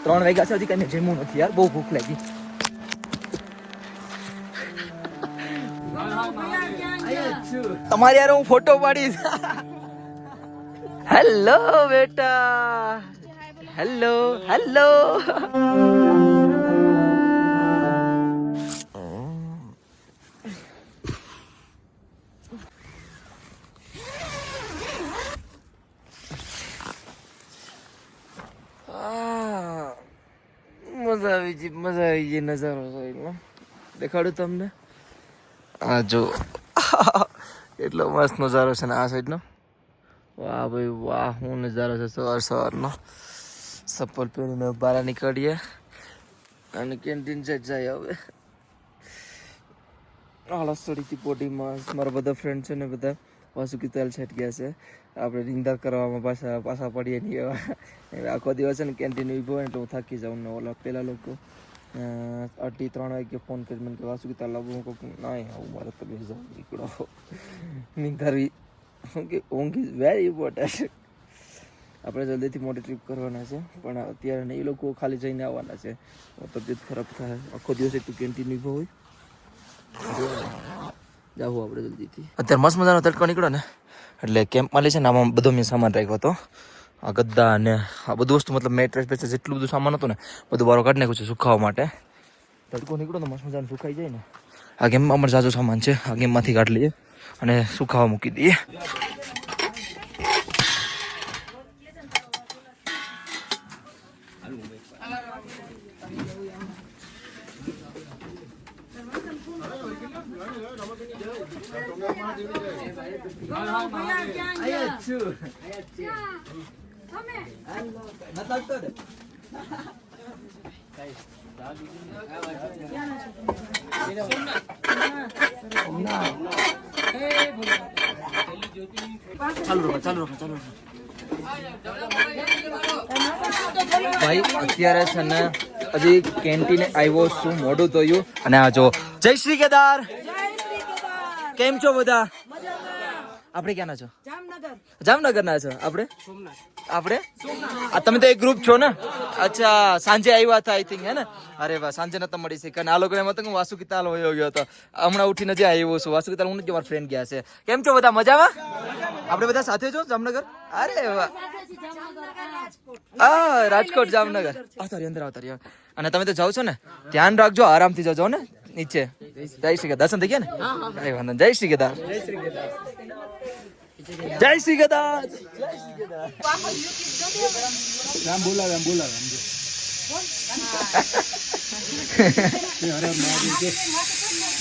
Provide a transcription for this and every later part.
3 વાગ્યા છે, હજી કઈ જમ્યું નથી યાર, બહુ ભૂખ લાગી. તમારે યાર હું ફોટો પાડીશ. હેલો બેટા, હેલો હેલો. મજા આવી ગઈ નજારો જોઈને. દેખાડું તમને, આ જો એટલો મસ્ત નજારો છે ને આ સાઈડ નો. વાહ ભાઈ વાહ, હું નજારો છે સવારનો. ચપ્પલ પહેરીને બહાર નીકળીએ અને કેન્ટીન સાઈડ જાય. હવે આળસ ચડીથી બોડીમાં. મારા બધા ફ્રેન્ડ છે ને બધા વાસુકી તેલ સાઈડ ગયા છે. આપણે નિંદર કરવામાં પાછા પડીએ નહીં એવા. આખો દિવસ છે ને કેન્ટીન ઊભો હોય એટલે હું થાકી જાઉં ને. ઓલા પેલા લોકો 2-3 વાગે ફોન કરી મને કે વાસુકી તેલ લાવું. હું કહું ના આવું મારે તો બેસી જાઉં, નીકળો. નિંદરવી ઊંઘ ઇઝ વેરી ઇમ્પોર્ટન્ટ. આપણે જલ્દીથી મોટી ટ્રીપ કરવાના છે, પણ અત્યારે નહીં. એ લોકો ખાલી જઈને આવવાના છે. તબિયત ખરાબ થાય, આખો દિવસ એક તો કેન્ટીન ઊભો હોય. જાવું આપણે જલ્દીથી. અત્યારે મસ્ત મજાનો તડકો નીકળ્યો ને, એટલે કેમ્પમાં લે છે ને આમાં બધો મેં સામાન રાખ્યો હતો. આ ગદ્દા અને આ બધું વસ્તુ, મતલબ મેટ્રેસ બેટ્રેસ જેટલું બધું સામાન હતું ને બધું બારો કાઢી નાખ્યું છે સુખાવા માટે. તડકો નીકળ્યો તો મસ્ત મજાનું સુકાઈ જાય ને. આ ગેમમાં અમારે જાજો સામાન છે, આ ગેમમાંથી કાઢી લઈએ અને સુખાવા મૂકી દઈએ. ચાલુ રાખો. ભાઈ અત્યારે છે ને હજી કેન્ટીને આવ્યો છું, મોઢું ધોયું. અને આ જો જય શ્રી કેદાર. કેમ છો બધા? આપણે ક્યાંના છો? જામનગર ના છો? આપણે તમે તો એક ગ્રુપ છો ને? અચ્છા, સાંજે આવ્યા હતા આઈ થિંક, હે ને? અરે વાહ, સાંજે નતો મળી શક્યા. અને આ લોકો એમ હતું કે વાસુકી તાલ વયો ગયો હતો. હમણાં ઉઠીને જે આવ્યો છું વાસુકી તાલ. હું નથી, મારા ફ્રેન્ડ ગયા છે. કેમ છો બધા? મજામાં? આપણે બધા સાથે છો જામનગર? અરે વાહ, રાજકોટ જામનગર. આવતા અને તમે તો જાઓ છો ને, ધ્યાન રાખજો, આરામથી જજો ને નીચે. જય શ્રી કેદાર. દર્શન થઈ ગયા ને? કઈ વાંધો. જય શ્રી કેદાર. જય શ્રી કેદાર. રામ બોલાવે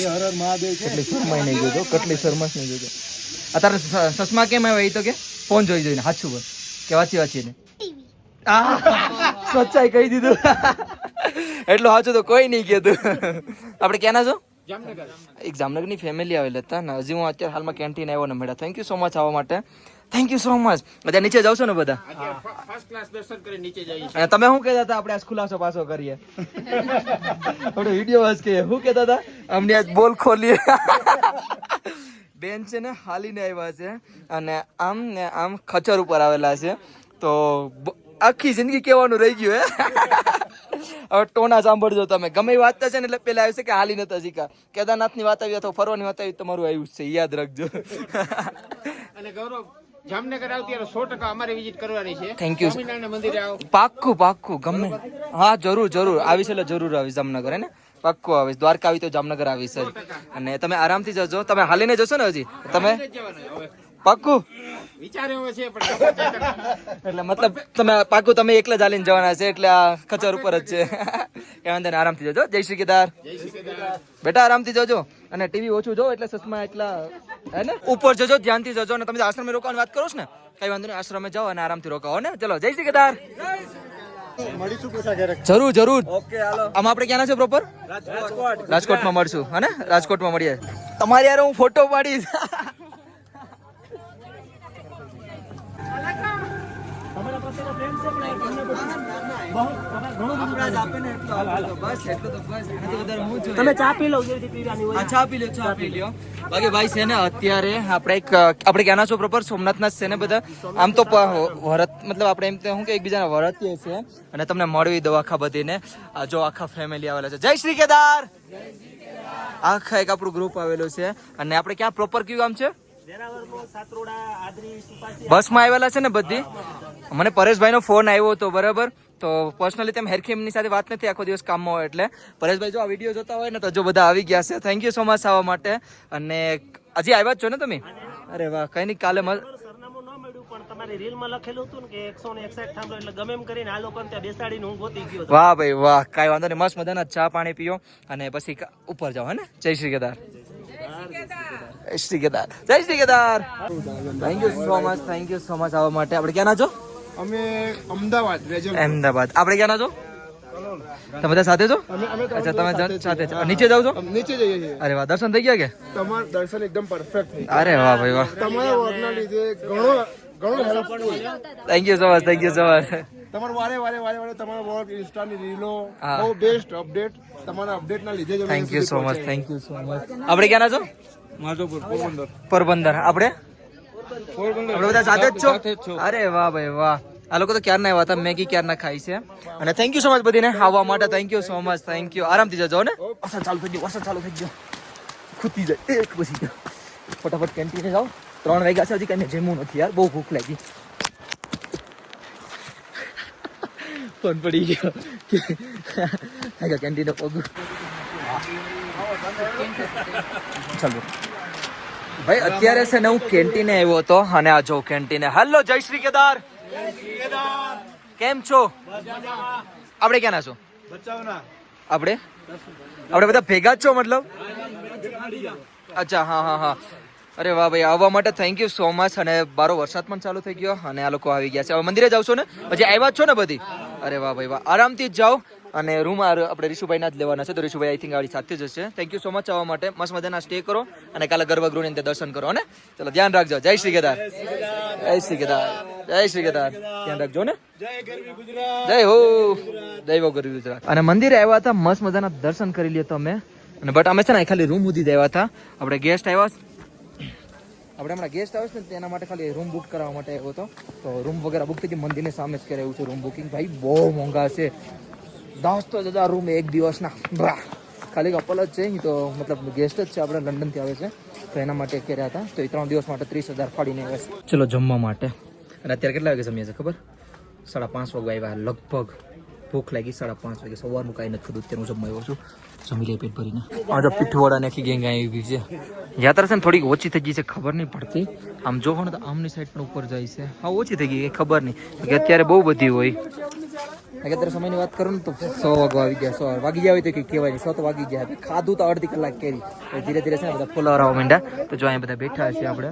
હર મહાદેવ. કેટલી શર્માઈ નહીં જોજો, કેટલી શર્માશ નહીં જોજો. અત્યારે સસમા કેમ આવ્યા? એ તો કે ફોન જોઈને હાચું બોલ કે વાંચીને સચ્ચાઈ કહી દીધું. એટલું સાચું તો કોઈ નહીં કીધું. આપણે ક્યાંના છો? એક જામનગરની ફેમિલી આવેલા હતા ને. હજી હું અત્યારે હાલમાં કેન્ટીન આવ્યો ને મેળા. થેન્ક યુ સો મચ આવવા માટે. Thank you so much. બધા નીચે જાવ છો ને બધા? અને તમે શું કહેતા હતા? આપણે આજ ખુલાસો પાછો કરીએ. આપણે વિડીયો વાસ કહીએ. શું કહેતા હતા? અમને આજ બોલ ખોલીએ. બેન છે ને હાલીને આવ્યા છે અને આમ ને આમ ખચર ઉપર આવેલા છે. તો આખી જિંદગી કહેવાનું રહી ગયું. હવે ટોના સાંભળજો તમે. ગમે એ વાત છે ને એટલે પેલા આવ્યું છે કે હાલી નતા શીખા. કેદારનાથની વાત આવી અથવા ફરવાની વાત આવી, તમારું આવ્યું છે, યાદ રાખજો. અને ગૌરવ, જામનગર આવ ત્યારે 100% અમારે વિઝિટ કરવાની છે. Thank you. સ્વામિનારાયણ મંદિરે આવો. પાક્કું ગમે. હા જરૂર આવીશ, એટલે જરૂર આવીશ જામનગર, હે ને? પાક્કું આવીશ. દ્વારકા આવી તો જામનગર આવીશ જ. અને તમે આરામથી જજો. તમે હાલીને જશો ને હજી? તમે પાક્કું વિચાર એવો છે પણ એટલે મતલબ તમે પાક્કું તમે એકલા જ હાલીને જવાના છે, એટલે આ ખચર ઉપર જ છે. એ વાંધો ને, આરામથી જજો. જય શ્રી કેદાર. બેટા આરામથી જજો. અને ટીવી ઓછું જો, એટલે સસમા એટલા, હે ને? ઉપર જજો, ધ્યાનથી જજો. અને તમે આશ્રમે રોકાવાની વાત કરો છો ને, કઈ વાંધો નહીં, આશ્રમે જાઓ અને આરામથી રોકાવો ને. ચલો, જય શ્રી કેદાર. જરૂર. ઓકે, હાલો. આમાં આપણે ક્યાં છે પ્રોપર? રાજકોટમાં મળશું, હે ને? રાજકોટમાં મળીએ. તમારે યાર હું ફોટો પાડીશ. તમે ચા પી લો જેવી પીવાની હોય. ચા પી લ્યો બાકી ભાઈ છે ને અત્યારે આપણે ક્યાંના છો પ્રોપર સોમનાથના જ છે ને બધા આમ તો વરત મતલબ આપણે એમ શું કે એકબીજાના વરતીએ છે અને તમને મળવી દો આખા બધીને જો આખા ફેમિલી આવેલા છે જય શ્રી કેદાર આખા એક આપણું ગ્રુપ આવેલું છે અને આપણે ક્યાં પ્રોપર કયું ગામ છે બસમાં આવેલા છે ને બધી મને પરેશભાઈનો ફોન આવ્યો હતો બરાબર તો પર્સનલી તેમ હેરખી એમની સાથે વાત નથી આખો દિવસ કામમાં હોય એટલે પરેશભાઈ જો આ વિડીયો જોતા હોય ને તો જો બધા આવી ગયા છે થેન્ક યુ સો મચ આવવા માટે અને હજી આવ્યા જ છો ને તમે અરે વાહ કઈ નહીં કાલે સરનામું ન મળ્યું પણ તમારી રીલમાં લખેલું હતું ને કે 161 થાંભલો એટલે ગમે એમ કરીને આ લોકોને ત્યાં બેસાડીને હું ગોતી ગયો હતો. વાહ ભાઈ વાહ કાંઈ વાંધો નહીં મસ્ત મજાના ચા પાણી પીઓ અને પછી ઉપર જાઓ હે ને જય શ્રી કેદાર શ્રી કેદાર જય Shri Kedar thank you so much આવવા માટે આપણે ક્યાં ના છો અમે અમદાવાદ અમદાવાદ આપણે ક્યાં ના છો તમે બધા સાથે છો અચ્છા તમે સાથે છો નીચે જાવ છો નીચે જઈએ છીએ અરે વાહ દર્શન થઈ ગયા કે તમારું દર્શન એકદમ પરફેક્ટ થઈ અરે વાહ ભાઈ વાહ તમારા વર્કના લીધે ઘણો helpful thank you so much તમારું વારે તમારા વર્ક ઇન્સ્ટાની રીલો બહુ બેસ્ટ અપડેટ તમારા અપડેટના લીધે જ અમે થેન્ક યુ સો મચ આપણે ક્યાં ના છો માધવપુર પોરબંદર આપણે બધા સાથે જ છો અરે વાહ ભાઈ વાહ આ લોકો તો ક્યારના આવ્યા હતા મેગી ક્યારના ખાઈ છે અને થેન્ક યુ સો મચ બધીને આવવા માટે thank you so much thank you આરામથી જજો ને વરસાદ ચાલુ થઈ ગયો ખૂટી જાય એક પછી ગયો ફટાફટ કેન્ટીને જાઓ 3 વાગ્યા છે હજી કઈ જમવું નથી યાર બહુ ભૂખ લાગી ફોન પડી ગયો કેન્ટીને પગું ચાલો ભાઈ અત્યારે છે ને હું કેન્ટીને આવ્યો હતો અને આ જો કેન્ટીને હેલો જય શ્રી કેદાર કેમ છો આપણે ક્યાં ના છો આપણે બધા ભેગા જ છો મતલબ અચ્છા હા અરે વાહ ભાઈ આવવા માટે થેન્ક યુ સો મચ અને બારો વરસાદ પણ ચાલુ થઈ ગયો અને આ લોકો આવી ગયા છે હવે મંદિરે જાવ છો ને હજી આવ્યા જ છો ને બધી અરે વાહ ભાઈ વાહ આરામથી જ જાઓ અને રૂમ આપણે રિશુભાઈના જ લેવાના છે તો રિશુભાઈ આઈ થિંક આવડી સાથે જ હશે થેન્ક યુ સો મચ આવવા માટે મસ્ત મજાના સ્ટે કરો અને કાલે ગર્ભગૃહની અંદર દર્શન કરો ને ચલો ધ્યાન રાખજો જય શ્રી કેદાર ધ્યાન રાખજો ને જય હો ગરવી ગુજરાત અને મંદિરે આવ્યા હતા મસ્ત મજાના દર્શન કરી લ્યો તમે અને બટ અમે છે ને ખાલી રૂમ સુધી જ આવ્યા હતા આપણે હમણાં ગેસ્ટ આવે છે ને તેના માટે ખાલી રૂમ બુક કરાવવા માટે આવ્યો હતો તો રૂમ વગેરે બુક થઈ ગઈ મંદિરની સામે જ કરાવ્યું છે રૂમ બુકિંગ ભાઈ બહુ મોંઘા છે 10,000 રૂમ એક દિવસના ખાલી કપલ જ છે તો મતલબ ગેસ્ટ જ છે આપણે લંડનથી આવે છે તો એના માટે કર્યા હતા તો એ 3 દિવસ માટે 30,000 ફાડીને આવે છે ચલો જમવા માટે અને અત્યારે કેટલા વાગે જમીએ છે ખબર 5:30 વાગે આવ્યા લગભગ ભૂખ લાગી 5:30 વાગે સવારનું કાંઈ નથી ખાધું અત્યારે હું જમવા આવ્યો છું જમી લે પેટ ભરીને આ તો પીઠવાડા નાખી ગેંગ આવી છે યાત્રા છે ને થોડીક ઓછી થઈ ગઈ છે ખબર નહીં પડતી આમ જોવો ને તો આમની સાઈડ પણ ઉપર જાય છે હા ઓછી થઈ ગઈ ખબર નહીં કે અત્યારે બહુ બધી હોય અત્યારે સમયની વાત કરું ને તો 100 વાગવા આવી ગયા 100 વાગી જાય તો કંઈ કહેવાય નહીં 100 તો વાગી ગયા ખાધું તો અડધી કલાક કેરી ધીરે ધીરે છે ને બધા ફોલોવર માંડ્યા તો જો અહીંયા બધા બેઠા છે આપણે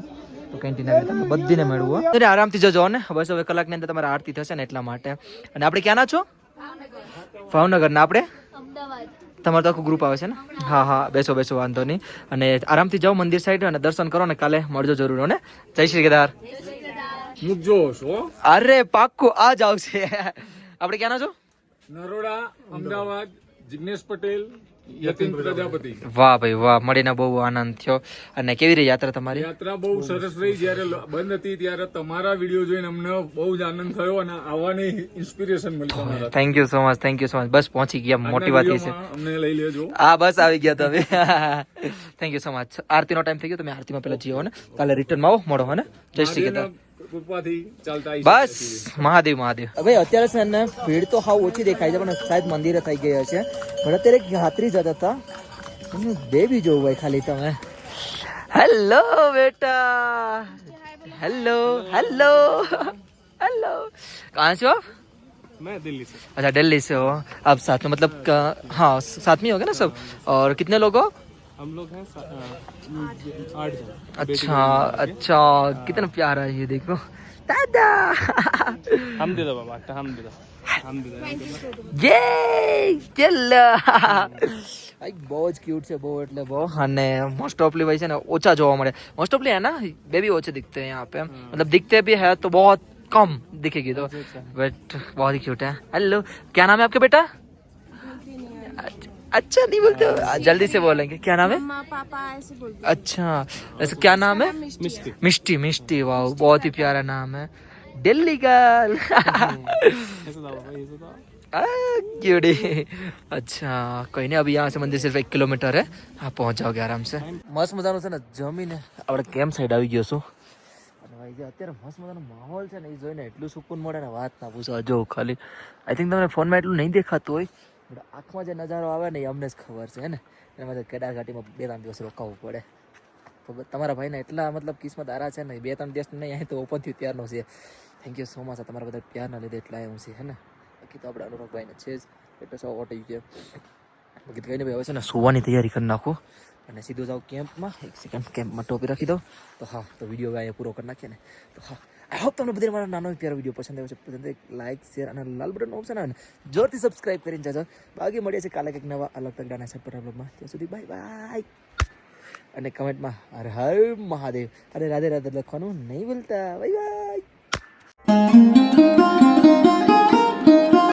તો કેન્ટીન આવી તમે બધીને મેળવું અરે આરામથી જજો ને બસ હવે કલાકની અંદર તમારે આરતી થશે ને એટલા માટે અને આપણે ક્યાંના છો ભાવનગરના આપણે તમારું તો આખું ગ્રુપ આવે છે ને હા બેસો વાંધો નહીં અને આરામથી જાઓ મંદિર સાઈડ અને દર્શન કરો ને કાલે મળજો જરૂર ને જય શ્રી કેદાર અરે પાક્કું આ જ આવશે આપણે ક્યાંના છો નરોડા અમદાવાદ જિગ્નેશ પટેલ યતીન પ્રજાપતિ વાહ ભાઈ વાહ મળીને બહુ આનંદ થયો અને કેવી રહી યાત્રા તમારી યાત્રા બહુ સરસ રહી જયારે બંધ હતી ત્યારે તમારા વિડીયો જોઈને અમને બહુ જ આનંદ થયો અને આવવાની ઇન્સ્પિરેશન મળી તમારા થેન્ક યુ સો મચ બસ પહોંચી ગયા મોટી વાત એ છે અમને લઈ લેજો હા બસ આવી ગયા તમે થેન્ક યુ સો મચ આરતીનો ટાઈમ થઈ ગયો તમે આરતીમાં પેલા જીવો ને કાલે રિટર્નમાં આવો મળો હે ને જય શ્રી કેદાર કૃપાથી ચાલતા બસ મહાદેવ ભાઈ અત્યારે છે ને ભીડ તો હાવ ઓછી દેખાય છે પણ શાયદ મંદિરે થઈ ગયા છે પણ અત્યારે યાત્રી જતા હતા બેબી જોવું ભાઈ ખાલી તમે હેલો બેટા હેલો कहाँ से हो आप मैं दिल्ली से अच्छा दिल्ली से हो आप साथ में मतलब हाँ साथ में ही हो गए ना सब और कितने लोग हो हम लोग हैं 8 जन अच्छा कितना प्यारा है ये देखो दादा हम दे दो बाबा हम दे दो ये चलो ભાઈ બહુ જ ક્યુટ છે બહુ એટલે બહુ અને મોસ્ટ ऑफली भाई છે ને ઓછા જોવા મળે મોસ્ટ ऑफली है ना बेबी ઓછે दिखते हैं यहाँ पे मतलब दिखते भी है तो बहुत कम दिखेगी तो, बट बहुत ही क्यूट है। हेलो, क्या नाम है आपके बेटा? अच्छा नहीं बोलते हो? जल्दी से बोलेंगे, क्या नाम है? मम्मा पापा ऐसे बोलते अच्छा, ऐसे क्या नाम है? मिष्टी मिष्टी। मिष्टी, वाह बहुत ही प्यारा नाम है। दिल्ली गर्ल। क्यूटी। अच्छा कोई नहीं, अभी यहाँ से मंदिर सिर्फ 1 किलोमीटर है, आप पहुंच जाओगे आराम से। મસ્ત મજાનું છે ને જમીને આપણે કેમ્પ સાઈડ આવી ગયો છું, અને ભાઈ જે અત્યારે મસ્ત મજાનો માહોલ છે ને એ જોઈને એટલું સુકૂન મળે ને વાત ના પૂછો। જો ખાલી આઈ થિંક તમને ફોનમાં એટલું નહીં દેખાતું હોય, બટ આંખમાં જે નજારો આવે ને એ અમને જ ખબર છે ને, એના માટે કેદાર ઘાટીમાં 2-3 દિવસ રોકાવું પડે। તો તમારા ભાઈને એટલા મતલબ કિસ્મત આરા છે ને, 2-3 દિવસ નહીં અહીં તો ઓપન થયું ત્યારનો છે। થેન્ક યુ સો મચ, તમારા બધા પ્યારના લીધે એટલા આવ્યું છે હે ને। બાકી તો આપણે અનુરાગભાઈને છે જ એટલે સૌ ઓટી ગયા। બાકી તો કહીને ભાઈ હવે છે ને સુવાની તૈયારી કરી નાખું અને સીધું જાઉં કેમ્પમાં। 1 સેકન્ડ કેમ્પમાં ટોપી રાખી દઉં તો હા, તો વિડીયો અહીંયા પૂરો કરી નાખીએ ને તો હા। આઈ હોપ તમને બધાને મારો નાનો પ્યારો વિડીયો પસંદ આવ્યો છે। પસંદ લાઈક શેર અને લાલ બટન ઓપ્શન આવે ને જોરથી સબસ્ક્રાઈબ કરીને જાજો। બાકી મળીએ છે કાલે કંઈક નવા અલગ તગડાના સપોર્ટ બ્લોગમાં। ત્યાં સુધી બાય બાય, અને કમેન્ટમાં હર હર મહાદેવ અને રાધે રાધે લખવાનું નહીં ભૂલતા। Bye bye.